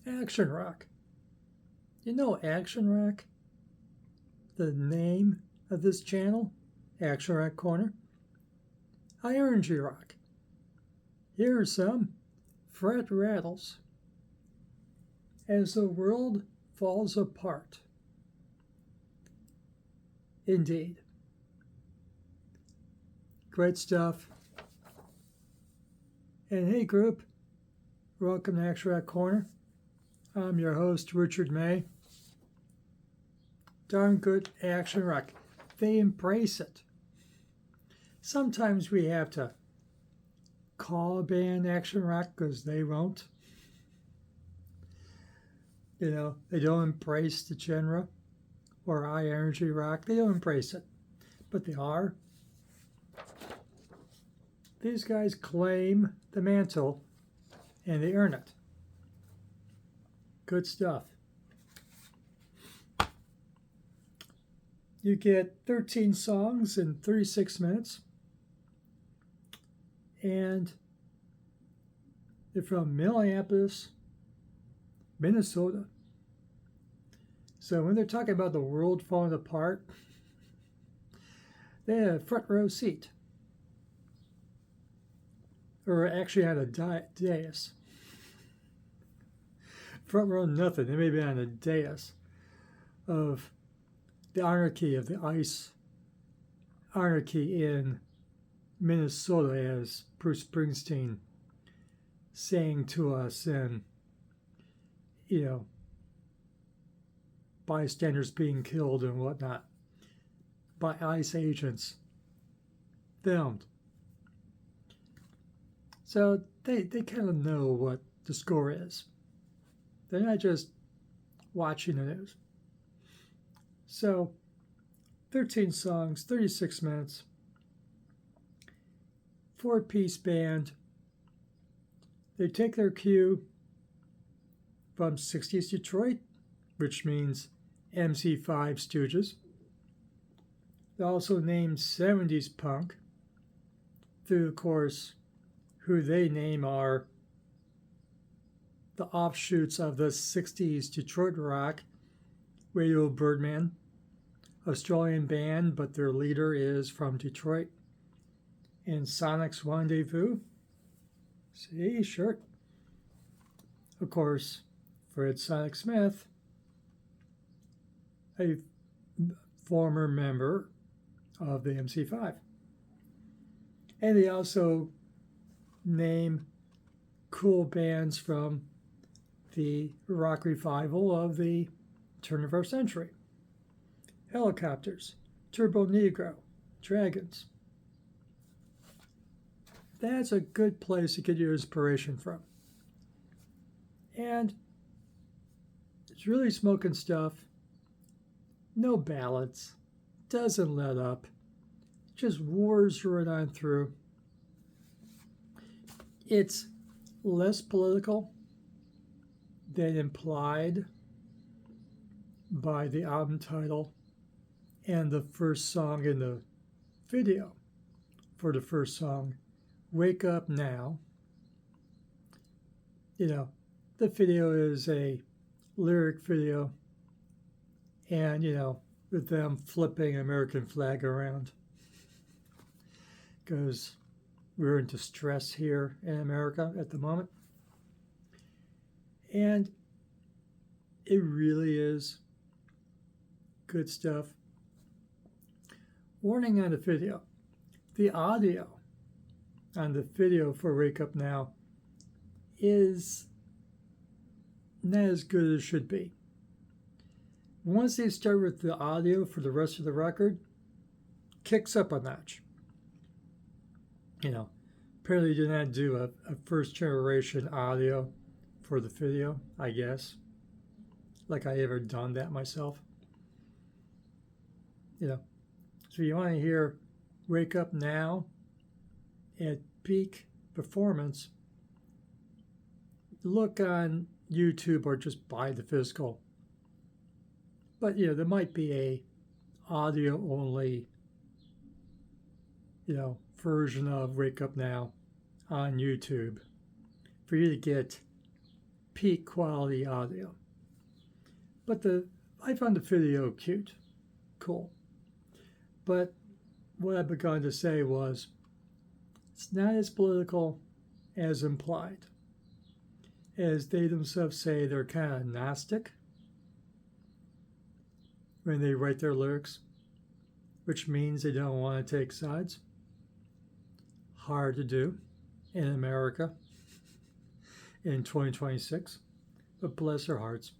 Action rock. You know action rock? The name of this channel? Action Rock Corner. High energy rock. Here are some fret rattles. As the world falls apart. Indeed. Great stuff. And hey group, welcome to Action Rock Corner. I'm your host, Richard May. Darn good action rock. They embrace it. Sometimes we have to call a band action rock because they won't. You know, they don't embrace the genre or high energy rock. They don't embrace it, but they are. These guys claim the mantle and they earn it. Good stuff. You get 13 songs in 36 minutes. And they're from Minneapolis, Minnesota. So when they're talking about the world falling apart, they had a front row seat. Or actually had a dais. Front row nothing. They may be on a dais of the anarchy of the ice anarchy in Minnesota, as Bruce Springsteen sang to us, and bystanders being killed and whatnot by ICE agents filmed. So they kind of know what the score is. They're not just watching the news. So 13 songs, 36 minutes, 4-piece band. They take their cue from 60s Detroit, which means MC5 Stooges. They also named 70s punk through, of course, who they name are the offshoots of the 60s Detroit rock, Radio Birdman, Australian band, but their leader is from Detroit. And Sonic's Rendezvous. See, shirt. Of course, Fred Sonic Smith, a former member of the MC5. And they also name cool bands from the rock revival of the turn of our century. Helicopters, Turbo Negro, Dragons. That's a good place to get your inspiration from. And it's really smoking stuff. No ballads. Doesn't let up. Just wars right on through. It's less political than implied by the album title and the first song in the video for the first song, Wake Up Now. The video is a lyric video and, with them flipping an American flag around because we're in distress here in America at the moment. And it really is good stuff. Warning on the video. The audio on the video for Wake Up Now is not as good as it should be. Once they start with the audio for the rest of the record, kicks up a notch. Apparently did not do a first generation audio for the video, I guess. Like I ever done that myself. So you want to hear Wake Up Now at peak performance, look on YouTube or just buy the physical. But there might be a audio only version of Wake Up Now on YouTube for you to get peak quality audio. But I found the video cute, cool. But what I began to say was, it's not as political as implied. As they themselves say, they're kind of Gnostic when they write their lyrics, which means they don't want to take sides. Hard to do in America in 2026, but bless their hearts.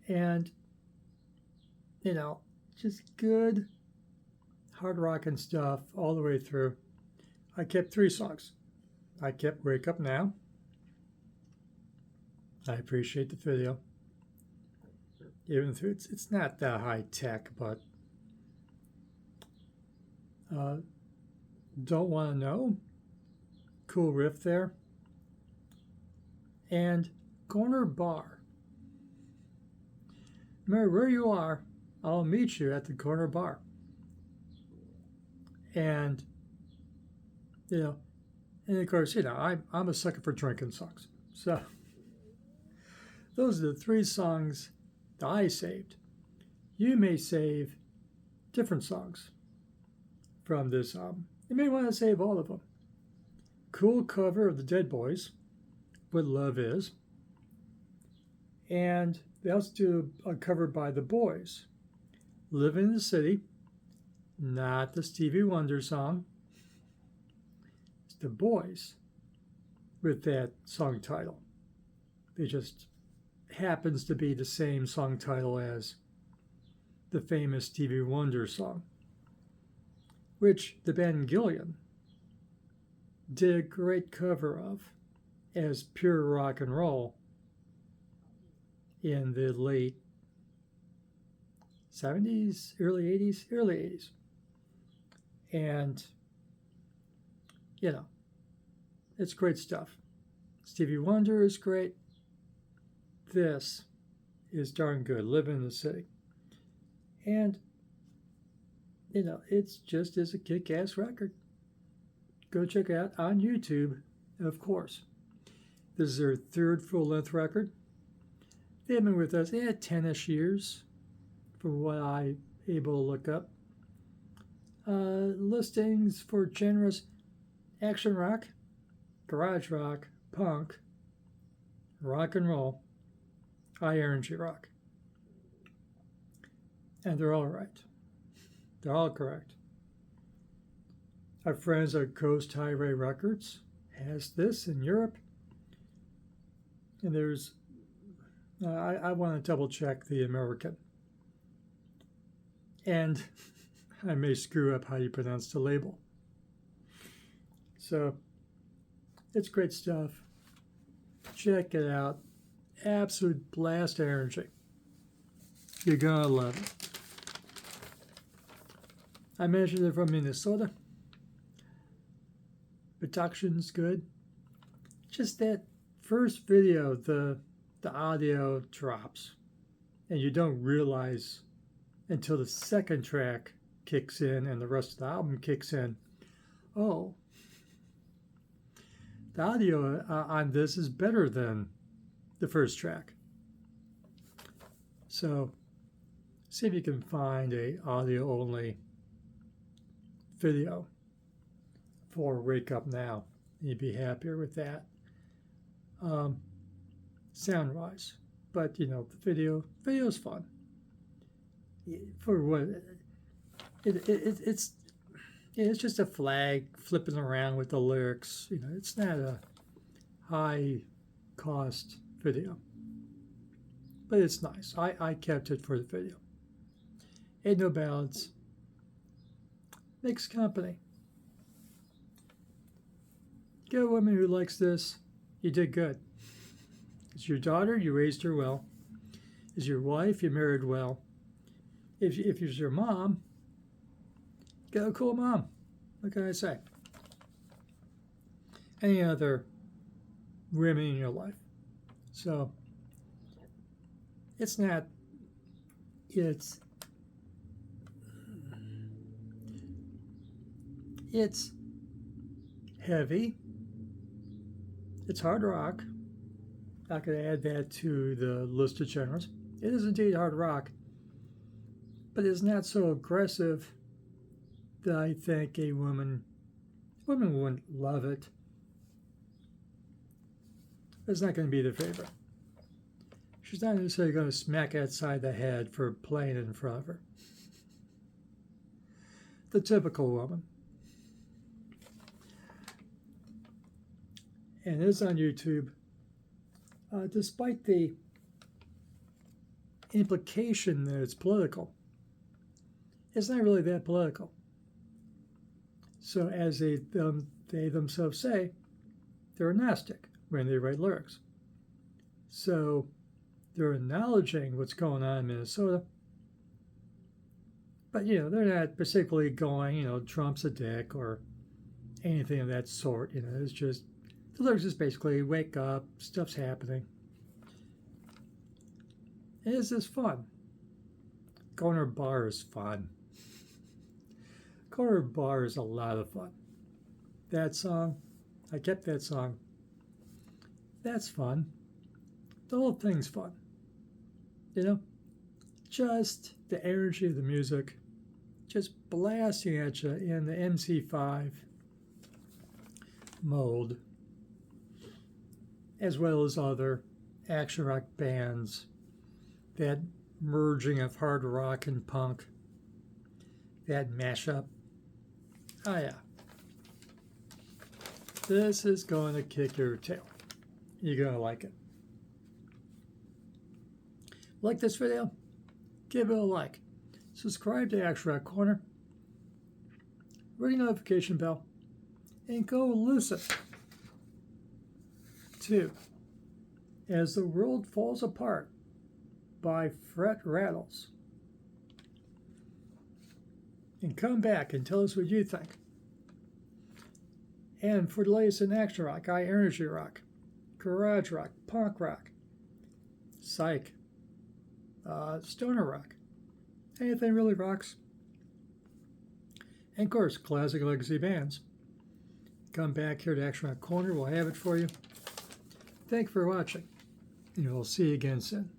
And, just good hard rocking stuff all the way through. I kept 3 songs. I kept Wake Up Now. I appreciate the video. Even though it's not that high tech, but Don't Want to Know. Cool riff there. And Corner Bar. No matter where you are, I'll meet you at the corner bar. And, and of course, I'm a sucker for drinking songs. So those are the 3 songs that I saved. You may save different songs from this album. You may want to save all of them. Cool cover of the Dead Boys, What Love Is. And they also do a cover by the Boys, Living in the City, not the Stevie Wonder song. It's the Boys with that song title. It just happens to be the same song title as the famous Stevie Wonder song, which the band Gillian did a great cover of as pure rock and roll in the late 70s, early 80s. And, it's great stuff. Stevie Wonder is great. This is darn good, Living in the City. And, it's just as a kick-ass record. Go check it out on YouTube, of course. This is their 3rd full-length record. They've been with us 10-ish years, from what I'm able to look up. Listings for genres: action rock, garage rock, punk, rock and roll, high energy rock. And they're all right. They're all correct. Our friends at Coast Highway Records has this in Europe. And there's, I want to double check the American. And I may screw up how you pronounce the label. So it's great stuff. Check it out. Absolute blast energy. You're going to love it. I mentioned they're from Minnesota. Production's good. Just that first video, the audio drops. And you don't realize until the second track kicks in and the rest of the album kicks in. Oh, the audio on this is better than the first track. So see if you can find a audio only video for Wake Up Now. You'd be happier with that. Sound wise. But the video's fun. For what it's just a flag flipping around with the lyrics. It's not a high cost video, but it's nice. I kept it for the video. Ain't no ballads. Mixed company. Get a woman who likes this. You did good. It's your daughter. You raised her well. It's your wife. You married well. If it's your mom, get a cool mom. What can I say? Any other women in your life. So it's not, it's heavy, It's hard rock. Not going to add that to the list of genres. It is indeed hard rock, but it's not so aggressive that I think a woman wouldn't love it. It's not going to be their favorite. She's not necessarily going to smack outside the head for playing it in front of her. The typical woman. And it is on YouTube. Despite the implication that it's political, it's not really that political. So as they themselves say, they're agnostic when they write lyrics. So they're acknowledging what's going on in Minnesota, but they're not particularly going, Trump's a dick or anything of that sort. It's just the lyrics is basically wake up, stuff's happening. And it's just fun. Going to a bar is fun. Going to a bar is a lot of fun. That song, I kept that song. That's fun. The whole thing's fun. Just the energy of the music, just blasting at you in the MC5 mode, as well as other action rock bands, that merging of hard rock and punk, that mashup. Oh yeah. This is going to kick your tail. You're going to like it. Like this video? Give it a like. Subscribe to Action Rock Corner. Ring the notification bell. And go listen to As the World Falls Apart by Rattles. And come back and tell us what you think. And for the latest in action rock, high energy rock, garage rock, punk rock, psych, stoner rock, anything really rocks. And of course, classic legacy bands. Come back here to Action Rock Corner. We'll have it for you. Thank you for watching, and we'll see you again soon.